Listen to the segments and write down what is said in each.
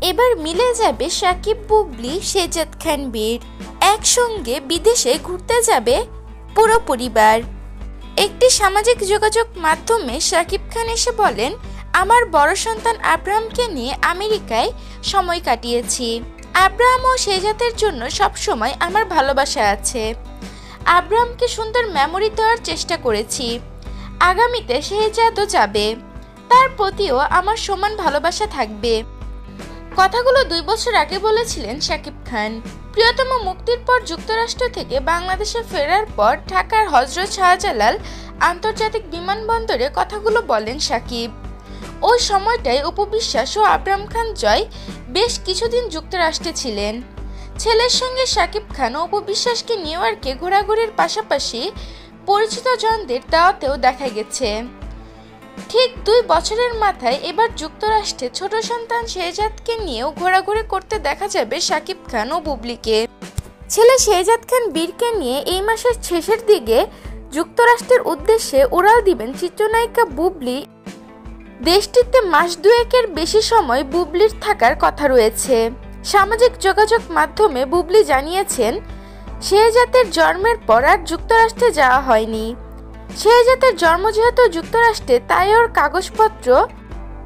এবার মিলে যাবে সাকিব বুবলি শেহজাদ খান বীর। একসঙ্গে বিদেশে ঘুরতে যাবে পুরো পরিবার। একটি সামাজিক যোগাযোগ মাধ্যমে সাকিব খান এসে বলেন, আমার বড় সন্তান আব্রাহামকে নিয়ে আমেরিকায় সময় কাটিয়েছি। আব্রাহাম ও শেহজাদের জন্য সবসময় আমার ভালোবাসা আছে। আব্রাহামকে সুন্দর মেমোরি দেওয়ার চেষ্টা করেছি। আগামীতে শেহজাদও যাবে, তার প্রতিও আমার সমান ভালোবাসা থাকবে। কথাগুলো 2 বছর আগে বলেছিলেন সাকিব খান। প্রিয়তম মুক্তির পর যুক্তরাষ্ট্র থেকে বাংলাদেশে ফেরার পর ঢাকার হযরত শাহজালাল আন্তর্জাতিক বিমানবন্দরে কথাগুলো বলেন সাকিব। ওই সময়টায় অপু বিশ্বাস ও আব্রাহাম খান জয় বেশ কিছুদিন যুক্তরাষ্ট্রে ছিলেন। ছেলের সঙ্গে সাকিব খান ও অপু বিশ্বাসকে নিউ ইয়র্কে ঘোরাঘুরির পাশাপাশি পরিচিত জনদের দাওয়াতেও দেখা গেছে। ঠিক 2 বছরের মাথায় এবার যুক্তরাষ্ট্রে ছোট সন্তান শেহজাদকে নিয়েও ঘোরাঘুরি করতে দেখা যাবে সাকিব খান ও বুবলিকে। ছেলে শেহজাদ খান বীরকে নিয়ে এই মাসের শেষের দিকে যুক্তরাষ্ট্রের উদ্দেশ্যে উড়াল দিবেন চিত্রনায়িকা বুবলি। দেশটিতে মাস 2-এর বেশি সময় বুবলির থাকার কথা রয়েছে। সামাজিক যোগাযোগ মাধ্যমে বুবলি জানিয়েছেন, শেহজাদের জন্মের পর আর যুক্তরাষ্ট্রে যাওয়া হয়নি। শেহজাদের জন্ম যেহেতু যুক্তরাষ্ট্রে, তাই ওর কাগজপত্র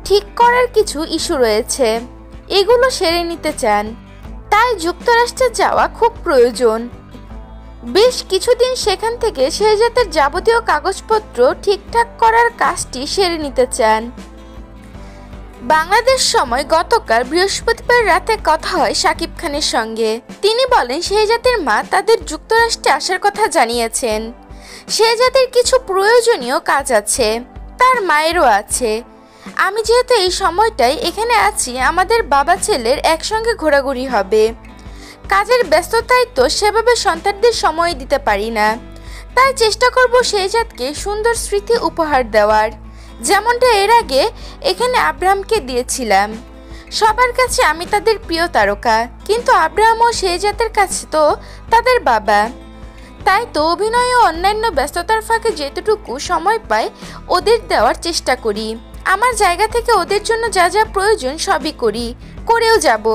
ঠিক করার কিছু ইস্যু রয়েছে, এগুলো সেরে নিতে চান, তাই যুক্তরাষ্ট্রে যাওয়া খুব প্রয়োজন। বেশ কিছুদিন সেখান থেকে শেহজাদের যাবতীয় কাগজপত্র ঠিকঠাক করার কাজটি সেরে নিতে চান। বাংলাদেশ সময় গতকাল বৃহস্পতিবার রাতে কথা হয় সাকিব খানের সঙ্গে। তিনি বলেন, শেহজাদের মা তাদের যুক্তরাষ্ট্রে আসার কথা জানিয়েছেন। শেহজাদের কিছু প্রয়োজনীয় কাজ আছে, তার মায়েরও আছে। আমি যেহেতু এই সময়টায় এখানে আছি, আমাদের বাবা ছেলের একসঙ্গে ঘোরাঘুরি হবে। কাজের ব্যস্ততায় তো সেভাবে সন্তানদের সময় দিতে পারি না, তাই চেষ্টা করব শেহজাদকে সুন্দর স্মৃতি উপহার দেওয়ার, যেমনটা এর আগে এখানে আব্রাহামকে দিয়েছিলাম। সবার কাছে আমি তাদের প্রিয় তারকা, কিন্তু আব্রাহাম ও শেহজাদের কাছে তো তাদের বাবা। তাই তো অভিনয় ও অন্যান্য ব্যস্ততার ফাঁকে যেটুকু সময় পাই ওদের দেওয়ার চেষ্টা করি। আমার জায়গা থেকে ওদের জন্য যা যা প্রয়োজন সবই করি, করেও যাব।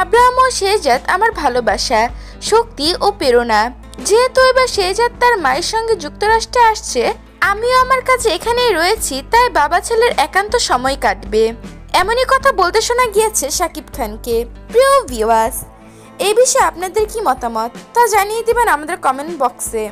আব্রাহাম ও শেহজাদ আমার ভালোবাসা, শক্তি ও প্রেরণা। যেহেতু এবার শেহজাদ তার মায়ের সঙ্গে যুক্তরাষ্ট্রে আসছে, আমিও আমার কাছে এখানেই রয়েছি, তাই বাবা ছেলের একান্ত সময় কাটবে। এমনই কথা বলতে শোনা গিয়েছে সাকিব খানকে। প্রিয় ভিউয়ার্স, এই বিষয়ে আপনাদের কি মতামত তা জানিয়ে দিবেন আমাদের কমেন্ট বক্সে।